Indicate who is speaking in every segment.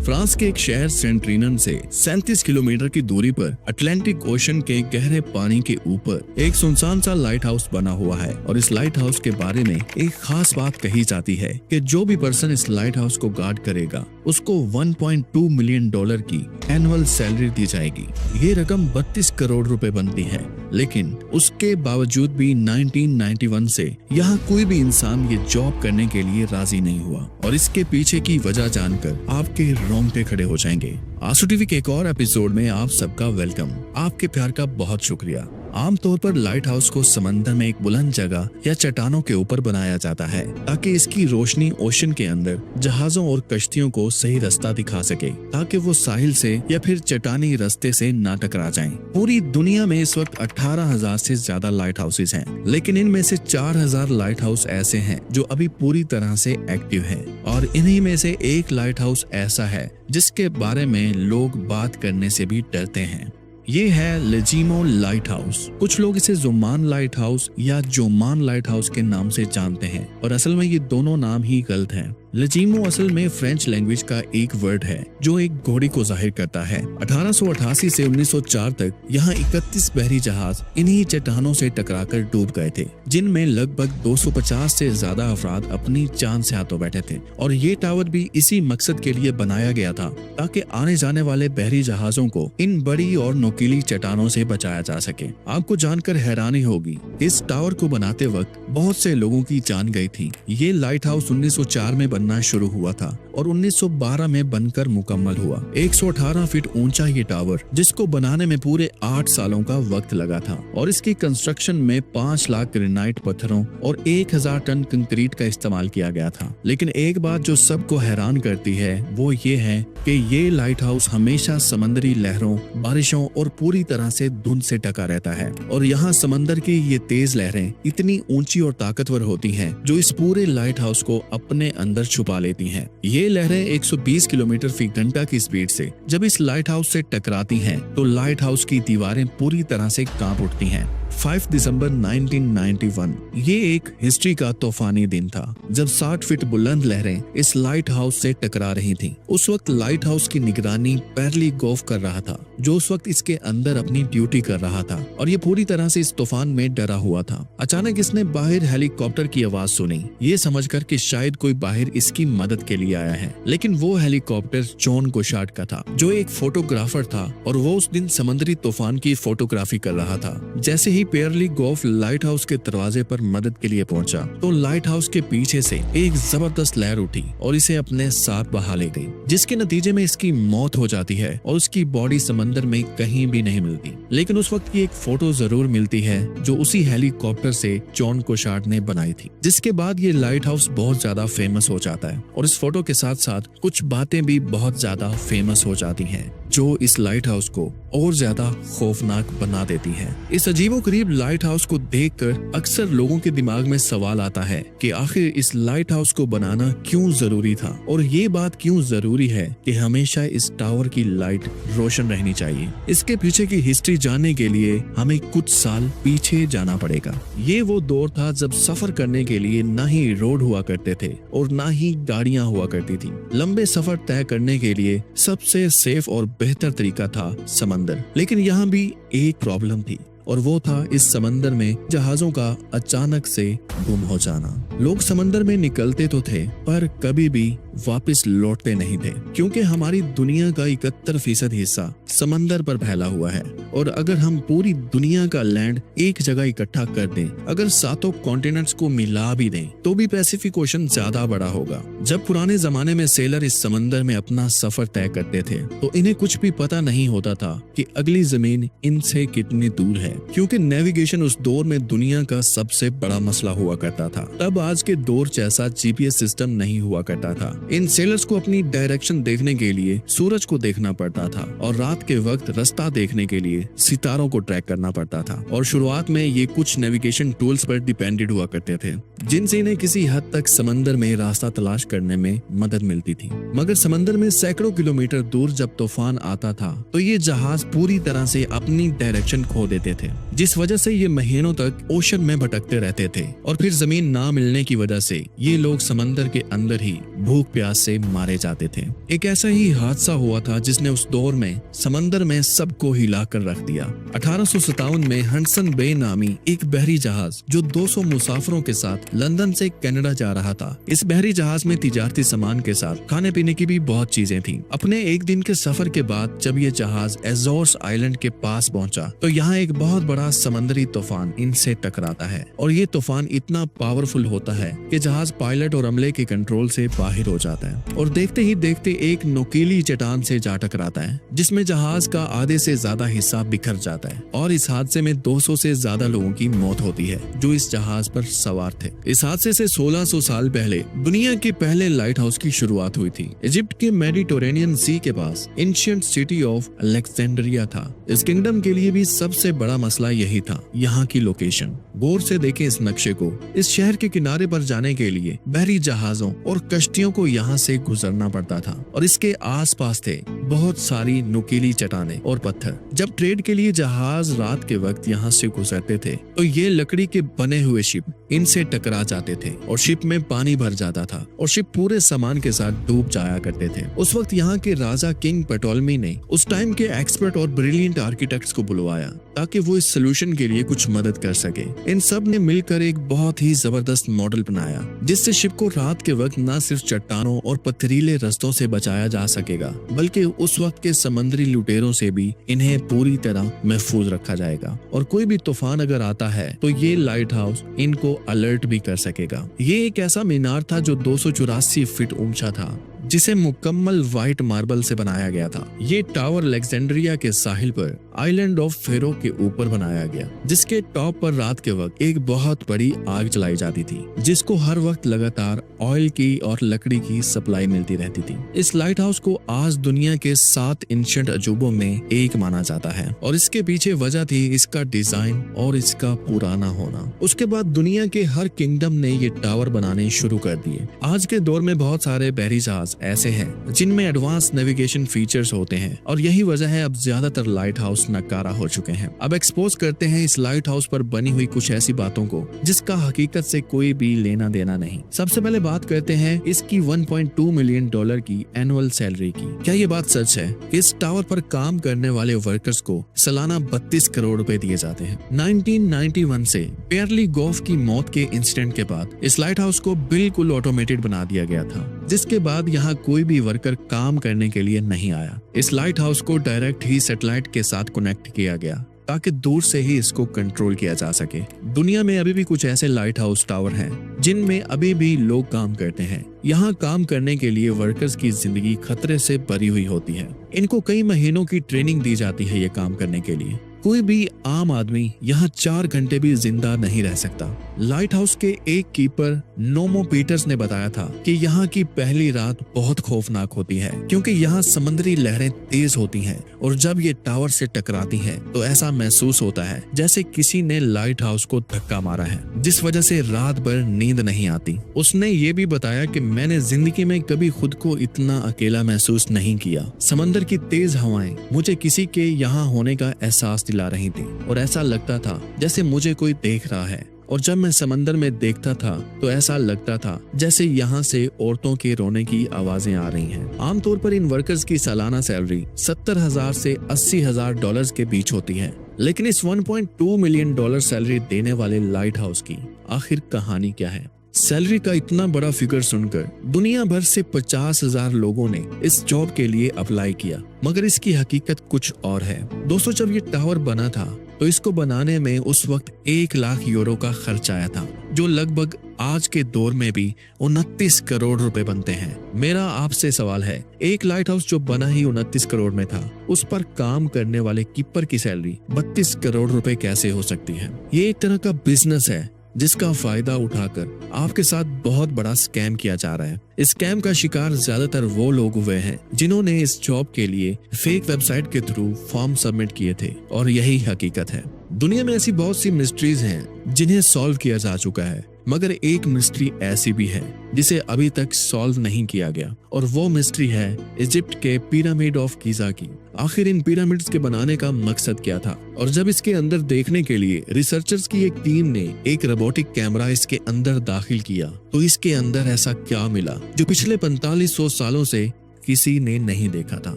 Speaker 1: France के एक शहर सेंट्रिनन से 37 किलोमीटर की दूरी पर अटलांटिक ओशन के गहरे पानी के ऊपर एक सुनसान सा लाइट हाउस बना हुआ है। और इस लाइट हाउस के बारे में एक खास बात कही जाती है कि जो भी पर्सन इस लाइट हाउस को गार्ड करेगा उसको 1.2 मिलियन डॉलर की एनुअल सैलरी दी जाएगी। ये रकम 32 करोड़ रुपए बनती है। लेकिन उसके बावजूद भी 1991 से यहाँ कोई भी इंसान ये जॉब करने के लिए राजी नहीं हुआ। और इसके पीछे की वजह जानकर आपके रोंगटे खड़े हो जाएंगे। आंसू टीवी के एक और एपिसोड में आप सबका वेलकम। आपके प्यार का बहुत शुक्रिया। आमतौर पर लाइट हाउस को समंदर में एक बुलंद जगह या चट्टानों के ऊपर बनाया जाता है ताकि इसकी रोशनी ओशन के अंदर जहाजों और कश्तियों को सही रास्ता दिखा सके, ताकि वो साहिल से या फिर चट्टानी रास्ते से ना टकरा जाएं। पूरी दुनिया में इस वक्त 18,000 से ज्यादा लाइट हाउसेज हैं, लेकिन इनमें से 4,000 लाइट हाउस ऐसे हैं जो अभी पूरी तरह से एक्टिव हैं। और इन्हीं में से एक लाइट हाउस ऐसा है जिसके बारे में लोग बात करने से भी डरते हैं। ये है लेजीमो लाइट हाउस। कुछ लोग इसे जुमान लाइट हाउस या जोमान लाइट हाउस के नाम से जानते हैं, और असल में ये दोनों नाम ही गलत हैं। लेजीमो असल में फ्रेंच लैंग्वेज का एक वर्ड है जो एक घोड़ी को जाहिर करता है। 1888 से 1904 तक यहाँ 31 बहरी जहाज इन्हीं चट्टानों से टकराकर डूब गए थे, जिनमें लगभग 250 से ज्यादा अफराद अपनी जान से हाथों बैठे थे। और ये टावर भी इसी मकसद के लिए बनाया गया था ताकि आने जाने वाले बहरी जहाजों को इन बड़ी और नुकीली चट्टानों से बचाया जा सके। आपको जानकर हैरानी होगी, इस टावर को बनाते वक्त बहुत से लोगों की जान गई थी। ये लाइट हाउस 1904 में बनना शुरू हुआ था और 1912 में बनकर मुकम्मल हुआ। 118 फीट ऊंचा ये टावर, जिसको बनाने में पूरे 8 सालों का वक्त लगा था। और इसकी कंस्ट्रक्शन में 5 लाख ग्रेनाइट पत्थरों और 1000 टन कंक्रीट का इस्तेमाल किया गया था। लेकिन एक बात जो सबको हैरान करती है वो ये है कि ये लाइट हाउस हमेशा समंदरी लहरों, बारिशों और पूरी तरह से धुंध से ढका रहता है। और यहाँ समंदर की ये तेज लहरें इतनी ऊंची और ताकतवर होती हैं जो इस पूरे लाइट हाउस को अपने अंदर छुपा लेती हैं। ये लहरें 120 किलोमीटर फी घंटा की स्पीड से जब इस लाइट हाउस से टकराती हैं तो लाइट हाउस की दीवारें पूरी तरह से कांप उठती हैं। 5 दिसंबर 1991 ये एक हिस्ट्री का तूफानी दिन था जब 60 फीट बुलंद लहरें इस लाइट हाउस से टकरा रही थीं। उस वक्त लाइट हाउस की निगरानी पैरली गोफ कर रहा था, जो उस वक्त इसके अंदर अपनी ड्यूटी कर रहा था, और ये पूरी तरह से इस तूफान में डरा हुआ था। अचानक इसने बाहर हेलीकॉप्टर की आवाज सुनी, ये समझकर कि शायद कोई बाहर इसकी मदद के लिए आया है। लेकिन वो हेलीकॉप्टर जॉन गोशार्ड का था, जो एक फोटोग्राफर था, और वो उस दिन समुद्री तूफान की फोटोग्राफी कर रहा था। जैसे ही पेयरली गोफ लाइट हाउस के दरवाजे पर मदद के लिए पहुंचा तो लाइट हाउस के पीछे से एक जबरदस्त लहर उठी और इसे अपने साथ बहा ले गई, जिसके नतीजे में इसकी मौत हो जाती है और उसकी बॉडी समंदर में कहीं भी नहीं मिलती। लेकिन उस वक्त की एक फोटो जरूर मिलती है जो उसी हेलीकॉप्टर से जॉन गोशार्ड ने बनाई थी, जिसके बाद ये लाइट हाउस बहुत ज्यादा फेमस हो जाता है। और इस फोटो के साथ साथ कुछ बातें भी बहुत ज्यादा फेमस हो जाती हैं जो इस लाइट हाउस को और ज्यादा खौफनाक बना देती है। इस अजीबोगरीब लाइट हाउस को देखकर अक्सर लोगों के दिमाग में सवाल आता है कि आखिर इस लाइट हाउस को बनाना क्यों जरूरी था, और ये बात क्यों जरूरी है कि हमेशा इस टावर की लाइट रोशन रहनी चाहिए। इसके पीछे की हिस्ट्री जानने के लिए हमें कुछ साल पीछे जाना पड़ेगा। ये वो दौर था जब सफर करने के लिए न ही रोड हुआ करते थे और न ही गाड़ियां हुआ करती थी। लंबे सफर तय करने के लिए सबसे सेफ और बेहतर तरीका था समंदर। लेकिन यहाँ भी एक प्रॉब्लम थी, और वो था इस समंदर में जहाजों का अचानक से गुम हो जाना। लोग समंदर में निकलते तो थे पर कभी भी वापस लौटते नहीं थे, क्योंकि हमारी दुनिया का 71% हिस्सा समंदर पर फैला हुआ है। और अगर हम पूरी दुनिया का लैंड एक जगह इकट्ठा कर दें, अगर 7 कॉन्टिनेंट्स को मिला भी दें, तो भी पैसिफिक ओशन ज्यादा बड़ा होगा। जब पुराने जमाने में सेलर इस समंदर में अपना सफर तय करते थे तो इन्हें कुछ भी पता नहीं होता था कि अगली जमीन इनसे कितनी दूर है, क्योंकि नेविगेशन उस दौर में दुनिया का सबसे बड़ा मसला हुआ करता था। तब आज के दौर जैसा जीपीएस सिस्टम नहीं हुआ करता था। इन सेलर्स को अपनी डायरेक्शन देखने के लिए सूरज को देखना पड़ता था, और रात के वक्त रास्ता देखने के लिए सितारों को ट्रैक करना पड़ता था। और शुरुआत में ये कुछ नेविगेशन टूल्स पर डिपेंडेंट हुआ करते थे, जिनसे इन्हें किसी हद तक समंदर में रास्ता तलाश करने में मदद मिलती थी। मगर समंदर में सैकड़ों किलोमीटर दूर जब तूफान आता था तो ये जहाज पूरी तरह से अपनी डायरेक्शन खो देते थे। थे, जिस वजह से ये महीनों तक ओशन में भटकते रहते थे और फिर जमीन ना मिलने की वजह से ये लोग समंदर के अंदर ही भूख प्यास से मारे जाते थे। एक ऐसा ही हादसा हुआ था जिसने उस दौर में समंदर में सबको हिला कर रख दिया। 1857 में हडसन बे नामी एक बहरी जहाज जो 200 मुसाफिरों के साथ लंदन से कनाडा जा रहा था। इस बहरी जहाज में तिजारती सामान के साथ खाने पीने की भी बहुत चीजें थी। अपने एक दिन के सफर के बाद जब ये जहाज एजोर्स आइलैंड के पास पहुंचा तो यहाँ एक बहुत बड़ा समंदरी तूफान इनसे टकराता है और ये तूफान इतना पावरफुल होता है कि जहाज पायलट और अमले के कंट्रोल से बाहर हो जाता है और देखते ही देखते एक नुकीली चट्टान से जा टकराता है जिसमें जहाज का आधे से ज्यादा हिस्सा बिखर जाता है और इस हादसे में 200 से ज्यादा लोगों की मौत होती है जो इस जहाज पर सवार थे। इस हादसे से 1600 साल पहले दुनिया के पहले लाइट हाउस की शुरुआत हुई थी। इजिप्ट के मेडिटेरेनियन सी के पास एंशिएंट सिटी ऑफ अलेक्जेंड्रिया था। इस किंगडम के लिए भी सबसे बड़ा मसला यही था, यहाँ की लोकेशन। गौर से देखें इस नक्शे को। इस शहर के किनारे पर जाने के लिए बहरी जहाजों और कश्तियों को यहाँ से गुजरना पड़ता था और इसके आसपास थे बहुत सारी नुकीली चट्टानें और पत्थर। जब ट्रेड के लिए जहाज रात के वक्त यहाँ से गुजरते थे तो ये लकड़ी के बने हुए शिप इनसे टकरा जाते थे और शिप में पानी भर जाता था और शिप पूरे सामान के साथ डूब जाया करते थे। उस वक्त यहाँ के राजा किंग पटोलमी ने उस टाइम के एक्सपर्ट और ब्रिलियंट आर्किटेक्ट्स को बुलवाया ताकि वो इस सोल्यूशन के लिए कुछ मदद कर सके। इन सब ने मिलकर एक बहुत ही जबरदस्त मॉडल बनाया जिससे शिप को रात के वक्त न सिर्फ चट्टानों और पथरीले रास्तों से बचाया जा सकेगा बल्कि उस वक्त के समंदरी लुटेरों से भी इन्हें पूरी तरह महफूज रखा जाएगा और कोई भी तूफान अगर आता है तो ये लाइट हाउस इनको अलर्ट भी कर सकेगा। ये एक ऐसा मीनार था जो 284 फीट ऊंचा था जिसे मुकम्मल व्हाइट मार्बल से बनाया गया था। ये टावर अलेक्जेंड्रिया के साहिल पर आइलैंड ऑफ फेरो के ऊपर बनाया गया जिसके टॉप पर रात के वक्त एक बहुत बड़ी आग जलाई जाती थी जिसको हर वक्त लगातार ऑयल की और लकड़ी की सप्लाई मिलती रहती थी। इस लाइट हाउस को आज दुनिया के 7 एंशिएंट अजूबों में एक माना जाता है और इसके पीछे वजह थी इसका डिजाइन और इसका पुराना होना। उसके बाद दुनिया के हर किंगडम ने ये टावर बनाने शुरू कर दिए। आज के दौर में बहुत सारे बहरी जहाज ऐसे हैं जिनमें एडवांस नेविगेशन फीचर्स होते हैं और यही वजह है अब ज्यादातर लाइट हाउस नकारा हो चुके हैं। अब एक्सपोज करते हैं इस लाइट हाउस पर बनी हुई कुछ ऐसी बातों को जिसका हकीकत से कोई भी लेना देना नहीं। सबसे पहले बात करते हैं इसकी $1.2 मिलियन की एनुअल सैलरी की। क्या ये बात सच है? इस टावर पर काम करने वाले वर्कर्स को सालाना 32 करोड़ रुपए दिए जाते हैं। 1991 से पेयरली गोफ की मौत के इंसिडेंट के बाद इस लाइट हाउस को बिल्कुल ऑटोमेटेड बना दिया गया था जिसके बाद यहाँ कोई भी वर्कर काम करने के लिए नहीं आया। इस लाइट हाउस को डायरेक्ट ही सैटेलाइट के साथ कनेक्ट किया गया ताकि दूर से ही इसको कंट्रोल किया जा सके। दुनिया में अभी भी कुछ ऐसे लाइट हाउस टावर हैं जिनमें अभी भी लोग काम करते हैं। यहाँ काम करने के लिए वर्कर्स की जिंदगी खतरे से भरी हुई होती है। इनको कई महीनों की ट्रेनिंग दी जाती है ये काम करने के लिए। कोई भी आम आदमी यहाँ 4 घंटे भी जिंदा नहीं रह सकता। लाइट हाउस के एक कीपर नोमो पीटर्स ने बताया था कि यहाँ की पहली रात बहुत खौफनाक होती है क्योंकि यहाँ समुद्री लहरें तेज होती हैं और जब ये टावर से टकराती हैं तो ऐसा महसूस होता है जैसे किसी ने लाइट हाउस को धक्का मारा है जिस वजह से रात भर नींद नहीं आती। उसने ये भी बताया कि मैंने जिंदगी में कभी खुद को इतना अकेला महसूस नहीं किया। समंदर की तेज हवाएं मुझे किसी के यहाँ होने का एहसास दिला रही थी और ऐसा लगता था जैसे मुझे कोई देख रहा है और जब मैं समंदर में देखता था तो ऐसा लगता था जैसे यहाँ से औरतों के रोने की आवाजें आ रही हैं। आमतौर पर इन वर्कर्स की सालाना सैलरी $70,000 से $80,000 के बीच होती है लेकिन इस $1.2 मिलियन सैलरी देने वाले लाइट हाउस की आखिर कहानी क्या है? सैलरी का इतना बड़ा फिगर सुनकर दुनिया भर से 50,000 लोगों ने इस जॉब के लिए अप्लाई किया मगर इसकी हकीकत कुछ और है। दोस्तों, जब ये टावर बना था तो इसको बनाने में उस वक्त 1 लाख यूरो का खर्च आया था जो लगभग आज के दौर में भी 29 करोड़ रुपए बनते हैं। मेरा आपसे सवाल है, एक लाइट हाउस जो बना ही 29 करोड़ में था उस पर काम करने वाले कीपर की सैलरी 32 करोड़ रुपए कैसे हो सकती है? ये एक तरह का बिजनेस है जिसका फायदा उठाकर आपके साथ बहुत बड़ा स्कैम किया जा रहा है। इस स्कैम का शिकार ज्यादातर वो लोग हुए हैं जिन्होंने इस जॉब के लिए फेक वेबसाइट के थ्रू फॉर्म सबमिट किए थे और यही हकीकत है। दुनिया में ऐसी बहुत सी मिस्ट्रीज हैं जिन्हें सॉल्व किया जा चुका है मगर एक मिस्ट्री ऐसी भी है जिसे अभी तक सॉल्व नहीं किया गया, और वो मिस्ट्री है इजिप्ट के पिरामिड ऑफ गीजा की। आखिर इन पिरामिड्स के बनाने का मकसद क्या था, और जब इसके अंदर देखने के लिए रिसर्चर्स की एक टीम ने एक रोबोटिक कैमरा इसके अंदर दाखिल किया, तो इसके अंदर ऐसा क्या मिला जो पिछले 4500 सालों से किसी ने नहीं देखा था।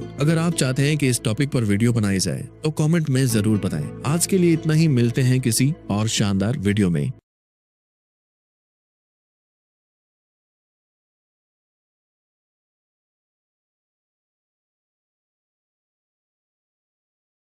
Speaker 1: अगर आप चाहते हैं कि इस टॉपिक पर वीडियो बनाई जाए तो कमेंट में जरूर बताएं। आज के लिए इतना ही, मिलते हैं किसी और शानदार वीडियो में।